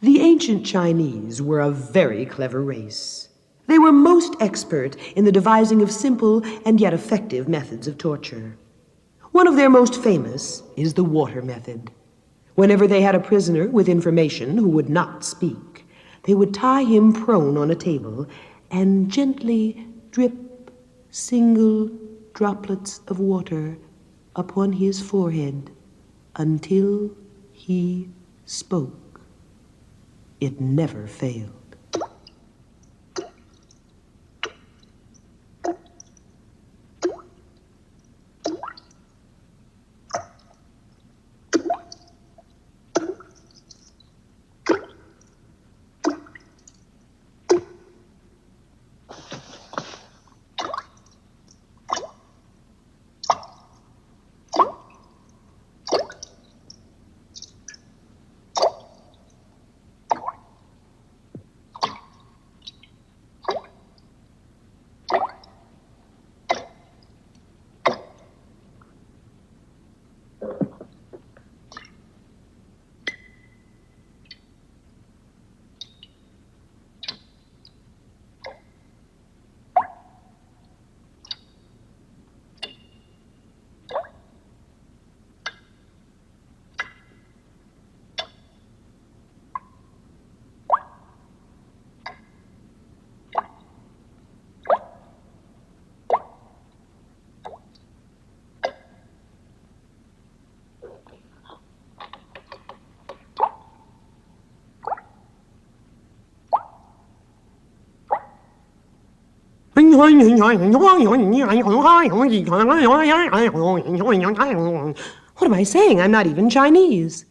The ancient Chinese were a very clever race. They were most expert in the devising of simple and yet effective methods of torture. One of their most famous is the water method. Whenever they had a prisoner with information who would not speak, they would tie him prone on a table and gently drip single droplets of water upon his forehead until he spoke. It never failed. What am I saying? I'm not even Chinese.